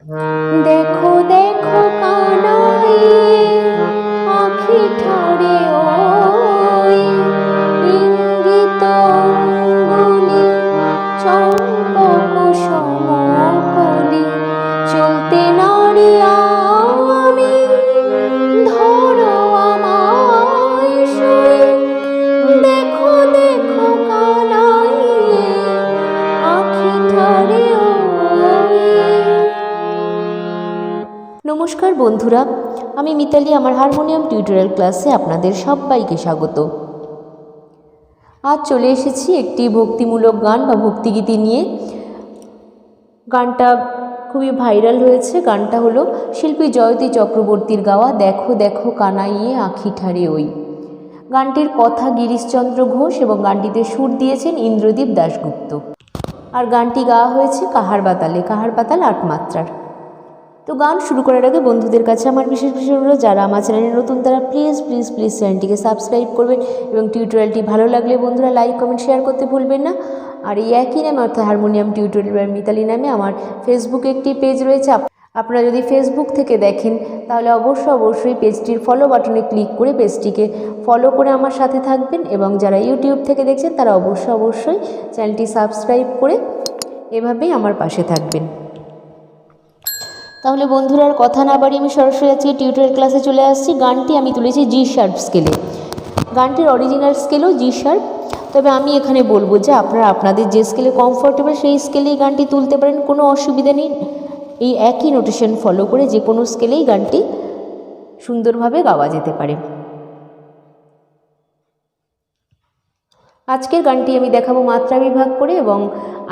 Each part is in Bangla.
দেখো দেখো কানাই আখি ঠারে ওই ইঙ্গিত অঙ্গুলি চম্পক সমকলি চলতে নারী আমি ধরো আমায় সই দেখো দেখো কানাই আখি ঠারে ওই। নমস্কার বন্ধুরা, আমি মিতালি। আমার হারমোনিয়াম টিউটোরিয়াল ক্লাসে আপনাদের সবাইকে স্বাগত। আজ চলে এসেছি একটি ভক্তিমূলক গান বা ভক্তিগীতি নিয়ে। গানটা খুবই ভাইরাল হয়েছে। গানটা হলো শিল্পী জয়তী চক্রবর্তীর গাওয়া দেখো দেখো কানাইয়ে আখি ঠারে ওই। গানটির কথা গিরিশচন্দ্র ঘোষ এবং গানটিতে সুর দিয়েছেন ইন্দ্রদীপ দাশগুপ্ত। আর গানটি গাওয়া হয়েছে কাহার বাতালে, কাহার বাতাল ৮ মাত্রার। তো গান শুরু করার আগে বন্ধুদের কাছে আমার বিশেষ অনুরোধ, যারা আমার চ্যানেলে নতুন তারা প্লিজ প্লিজ প্লিজ চ্যানেলটিকে সাবস্ক্রাইব করবেন এবং টিউটোরিয়ালটি ভালো লাগলে বন্ধুরা লাইক কমেন্ট শেয়ার করতে ভুলবেন না। আর এই একই নামে অর্থাৎ হারমোনিয়াম টিউটোরিয়াল বাই মিতালি নামে আমার ফেসবুকে একটি পেজ রয়েছে। আপনারা যদি ফেসবুক থেকে দেখেন তাহলে অবশ্যই পেজটির ফলো বাটনে ক্লিক করে পেজটিকে ফলো করে আমার সাথে থাকবেন, এবং যারা ইউটিউব থেকে দেখছেন তারা অবশ্যই চ্যানেলটি সাবস্ক্রাইব করে এভাবেই আমার পাশে থাকবেন। তাহলে বন্ধুরা আর কথা না বাড়ি আমি সরাসরি আজকে টিউটোরিয়াল ক্লাসে চলে আসছি। গানটি আমি তুলেছি জি শার্প স্কেলে। গানটির অরিজিনাল স্কেলও জি শার্প, তবে আমি এখানে বলবো যে আপনারা আপনাদের যে স্কেলে কমফোর্টেবল সেই স্কেলেই গানটি তুলতে পারেন, কোনো অসুবিধা নেই। এই একই নোটেশন ফলো করে যে কোনো স্কেলেই গানটি সুন্দরভাবে গাওয়া যেতে পারে। আজকের গানটি আমি দেখাবো মাত্রা বিভাগ করে, এবং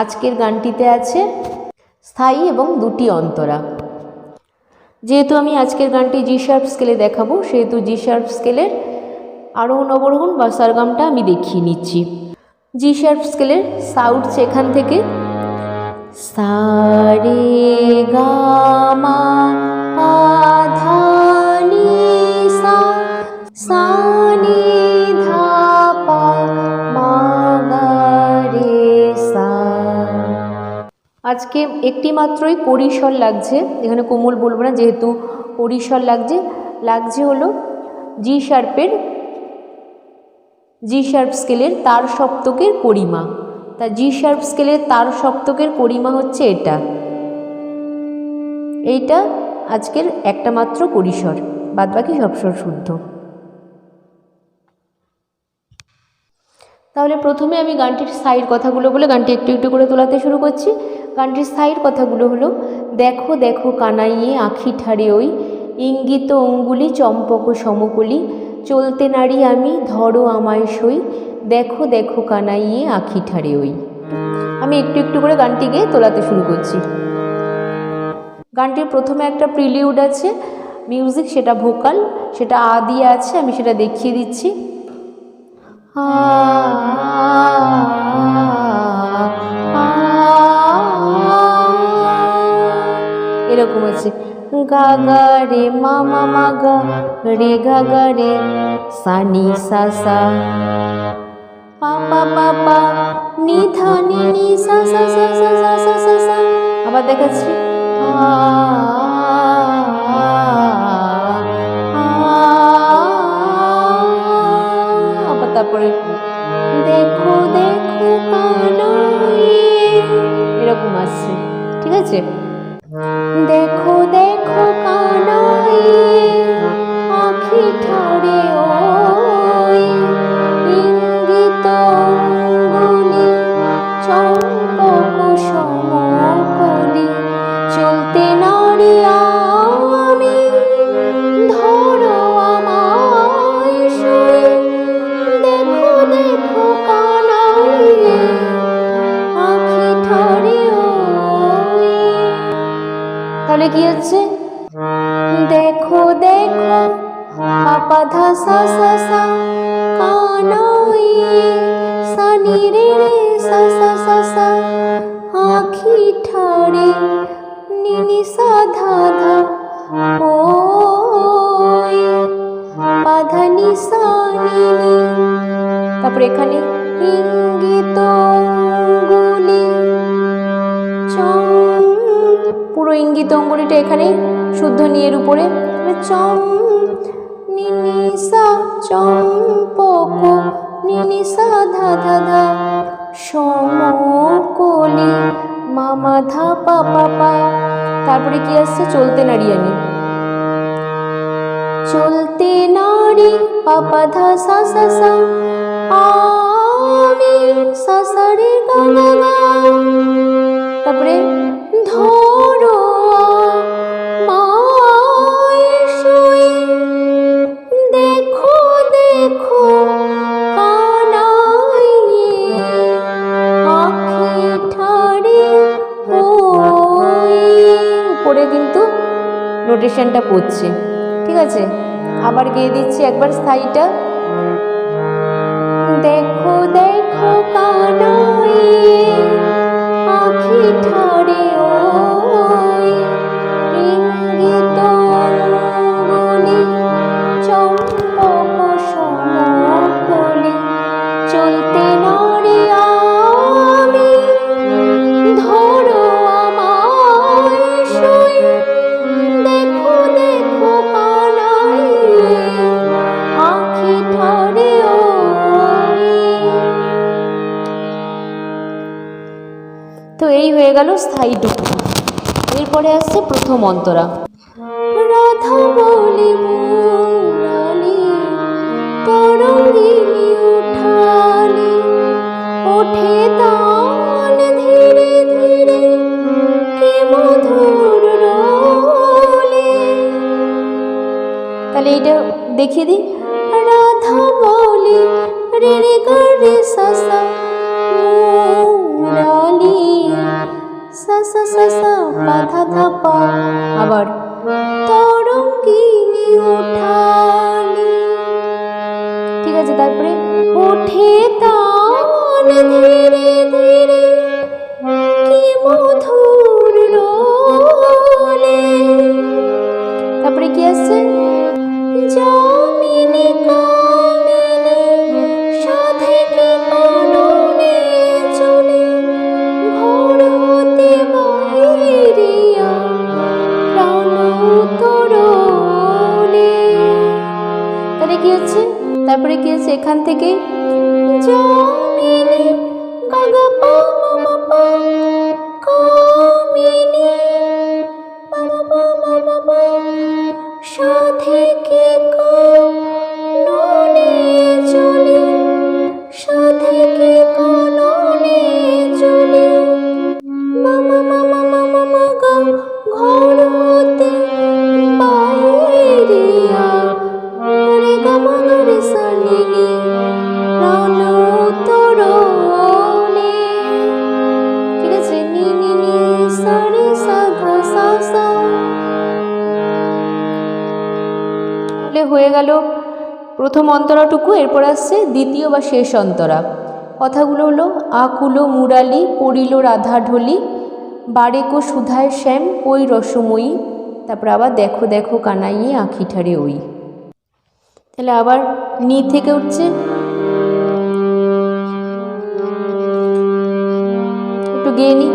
আজকের গানটিতে আছে স্থায়ী এবং 2টি অন্তরা। যেহেতু আমি আজকের গানটি জি শার্প স্কেলে দেখাবো, সেহেতু জি শার্প স্কেলের আরোহণ অবরোহণ বা সরগমটা আমি দেখিয়ে নিচ্ছি। জি শার্প স্কেলের সাউন্ড এখান থেকে সা রে গা মা পা ধা নি সা, সা নি ধা পা মা গা রে সা। আজকে একটি মাত্রই পরিসর লাগছে, এখানে কোমল বলবো না, যেহেতু পরিসর লাগছে হলো জি শার্প স্কেলের তার সপ্তকের পরিমা। তা জি শার্প স্কেলের তার সপ্তকের পরিমা হচ্ছে এইটা আজকের একটা মাত্র পরিসর, বাদবাকি সব স্বর শুদ্ধ। তাহলে প্রথমে আমি গানটির স্থায়ীর কথাগুলো বলে গানটি একটু একটু করে তোলাতে শুরু করছি। গানটির স্থায়ীর কথাগুলো হলো দেখো দেখো কানাইয়ে আখি ঠারে ওই ইঙ্গিত অঙ্গুলি চম্পক সমকলি চলতে নারী আমি ধরো আমায় সই দেখো দেখো কানাইয়ে আখি ঠারে ওই। আমি একটু একটু করে গানটি গেয়ে তোলাতে শুরু করছি। গানটির প্রথমে একটা প্রিলিউড আছে মিউজিক, সেটা ভোকাল, সেটা আ দিয়ে আছে, আমি সেটা দেখিয়ে দিচ্ছি। এরকম আছে গা গা রে মা মা মা গা রে গা গা রে সা নি সা সা পা পা পা পা নি ধা নি নি সা সা সা সা সা সা সা সা। আবার দেখাচ্ছি আবার তারপরে দেখো দেখো কানাই, এরকম আসছে। ঠিক আছে, দেখো দেখো কানাই আখি ঠারে ওই ইঙ্গিত অঙ্গুলি চম্পক সমকলি চলতে নারী আমি ধরো আমায় সই দেখো দেখো কানাই আখি ঠারে ওই। তাহলে কি হচ্ছে দেখো দেখো পাপা ধা সা সা সা কানাই সা নি রে রে সা সা সা সা আখি ঠারে নি নি সা ধা ধা ওই পা ধা নি সা নি নি। তারপরে এখানে ইঙ্গিত অঙ্গুলি পুরো পুরো ইঙ্গিত অঙ্গুলিটা এখানেই শুদ্ধ নিয়ের উপরে। চম নিনিসা চম্পক নিনিসা ধা ধা ধা সমকলি মামা ধা পা পা পা। তারপরে কি আসছে? চলতে নাড়িয়ানি, চলতে নাড়ি পাপা ধা সা সা সা আমি সা সা রে গা গা গা। তারপরে ধরো মায়ের শুই দেখো দেখো কানাইয়ে আঁখি ঠাড়ে ওই। উপরে কিন্তু নোটেশনটা পড়ছে, ঠিক আছে? আবার গেয়ে দিচ্ছি একবার স্থায়ীটা। দেখো দেখো কানাইয়ে আঁখি ঠাড়ে ওই ইঙ্গিত অঙ্গুলি চম্পক সমকলি চলতে নাড়ি আমি ধরো আমায় শুই দেখো দেখো কানাইয়ে আঁখি ঠাড়ে ওই। তো এই হয়ে গেল স্থায়ীটুকু। এরপরে আসছে প্রথম অন্তরা। রাধা বলি মুরালি তরঙ্গিনী উঠালি ওঠে তান ধীরে ধীরে কি মধুর রোলে। তাহলে এইটা দেখিয়ে দিই। রাধা বলি রে রে গা রে সা সা মুরালি সা সা সা সা পা ধা ধা পা। আবার তরঙ্গিনী উঠালি, ঠিক আছে? তারপরে ওঠে তান ধীরে ধীরে কি মধুর রোলে। তারপরে কি আসছে? যামিনী কামিনী সাধে কাননে চলে ঘর হতে বাইরিয়া প্রাণ তরলে। তাহলে কি হচ্ছে? তারপরে কি হচ্ছে? এখান থেকে যামিনী গা গা পা মা পা কামিনী মা পা মা পা সাধে কাননে চলে সাধে কাননে চলে মামা মামা মামা মা গা ঘর হতে বাইরিয়া রে গা মা গা রে সা নি নি প্রাণ তরলে। ঠিক আছে? নি নি নি সা রে সা ধা সা সা। তাহলে হয়ে গেল প্রথম অন্তরাটুকু। এরপর আসছে দ্বিতীয় বা শেষ অন্তরা। কথাগুলো হলো আকুলো মুরালি পড়িল রাধা ঢলি বারেকো সুধায় শ্যাম কই রসময়ী। তারপর আবার দেখো দেখো কানাইয়ে আঁখি ঠাড়ে ওই। তাহলে আবার নি থেকে উঠছে, একটু গেয়ে নি।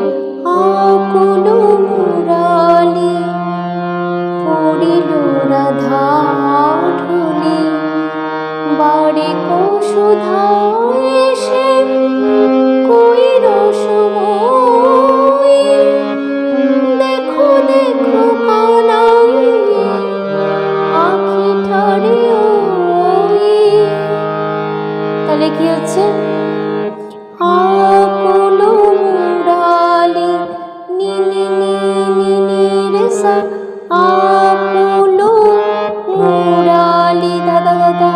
আকুলো মুরালি পড়িল রাধা ঢলি বারেকো সুধায় শ্যাম কই রসময়ী দেখো দেখো কানাইয়ে আঁখি ঠাড়ে ওই। তাহলে কি হচ্ছে? আকুলো মুরালি নি নি নি নি নি রে সা আকুলো মুরালি দাদা দাদা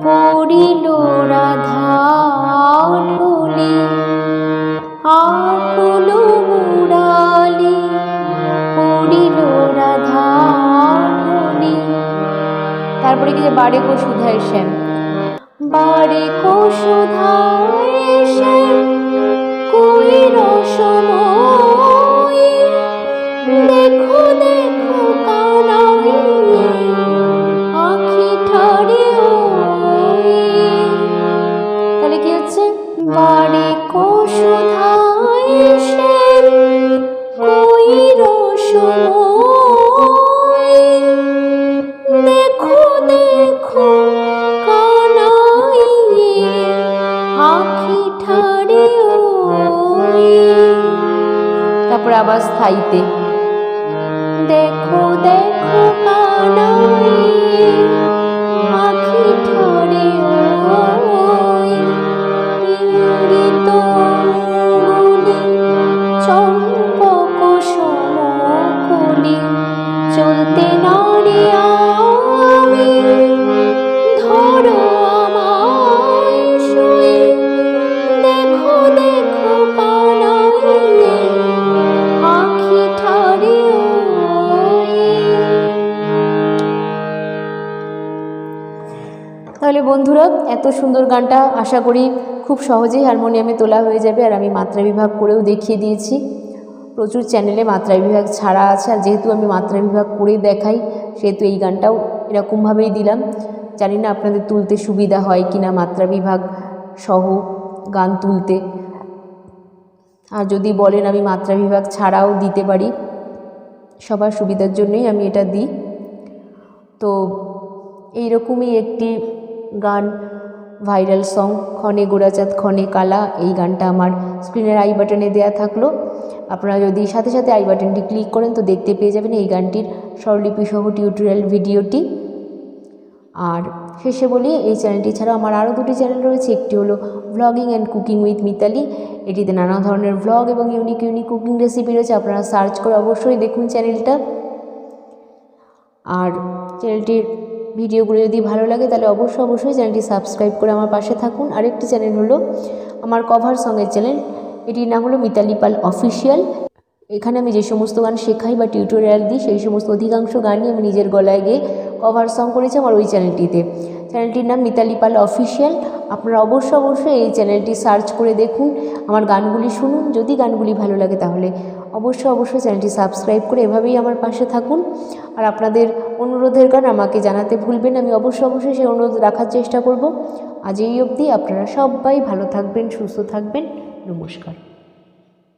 পড়িল রাধা ঢলি আকুলো মুরালি পড়িল রাধা ঢলি। তারপরে কি? বারেকো সুধায় শ্যাম বারেকো সুধায় শ্যাম কই রসময়ী দেখো দেখো কানাইয়ে আঁখি ঠাড়ে ওই। তাহলে কি হচ্ছে? বারেকো সুধায় শ্যাম কই আওয়াজ থাইতে। দেখো দেখো কানাই আঁখি ঠারে ওই, ইঙ্গিত অঙ্গুলি চম্পক সমকলি, চলতে নারী আমি ধরো আমায় শুয়ে, দেখো দেখো কানাই আঁখি ঠারে ওই। তাহলে বন্ধুরা, এত সুন্দর গানটা আশা করি খুব সহজেই হারমোনিয়ামে তোলা হয়ে যাবে। আর আমি মাত্রা বিভাগ করেও দেখিয়ে দিয়েছি। প্রচুর চ্যানেলে মাত্রা বিভাগ ছাড়া আছে, আর যেহেতু আমি মাত্রা বিভাগ করেই দেখাই সেহেতু এই গানটাও এরকমভাবেই দিলাম। জানি না আপনাদের তুলতে সুবিধা হয় কি না মাত্রা বিভাগ সহ গান তুলতে, আর যদি বলেন আমি মাত্রা বিভাগ ছাড়াও দিতে পারি, সবার সুবিধার জন্যই আমি এটা দিই। তো এইরকমই একটি গান, ভাইরাল সং, ক্ষণে গোরাচাঁদ ক্ষণে কালা, এই গানটা আমার স্ক্রিনের আই বাটনে দেওয়া থাকলো। আপনারা যদি সাথে সাথে আই বাটনটি ক্লিক করেন তো দেখতে পেয়ে যাবেন এই গানটির স্বরলিপি সহ টিউটোরিয়াল ভিডিওটি। আর শেষে বলি, এই চ্যানেলটি ছাড়াও আমার আরও দুটি চ্যানেল রয়েছে। একটি হলো vlogging and cooking with Mitali, এটিতে নানা ধরনের ভ্লগ এবং ইউনিক ইউনিক কুকিং রেসিপি রয়েছে, আপনারা সার্চ করে অবশ্যই দেখুন চ্যানেলটা। আর চ্যানেলটির ভিডিওগুলো যদি ভালো লাগে তাহলে অবশ্যই চ্যানেলটি সাবস্ক্রাইব করে আমার পাশে থাকুন। আরেকটি চ্যানেল হলো আমার কভার সঙের চ্যানেল, এটির নাম হলো মিতালি পাল অফিসিয়াল। এখানে আমি যে সমস্ত গান শেখাই বা টিউটোরিয়াল দিই সেই সমস্ত অধিকাংশ গানই আমি নিজের গলায় গিয়ে কভার সং করেছি আমার ওই চ্যানেলটিতে। চ্যানেলটির নাম মিতালি পাল অফিসিয়াল। আপনারা অবশ্যই এই চ্যানেলটি সার্চ করে দেখুন, আমার গানগুলি শুনুন। যদি গানগুলি ভালো লাগে তাহলে অবশ্যই চ্যানেলটি সাবস্ক্রাইব করে এভাবেই আমার পাশে থাকুন। আর আপনাদের অনুরোধের গান আমাকে জানাতে ভুলবেন, আমি অবশ্যই সেই অনুরোধ রাখার চেষ্টা করব। আজ এই অবধি, আপনারা সবাই ভালো থাকবেন, সুস্থ থাকবেন। নমস্কার।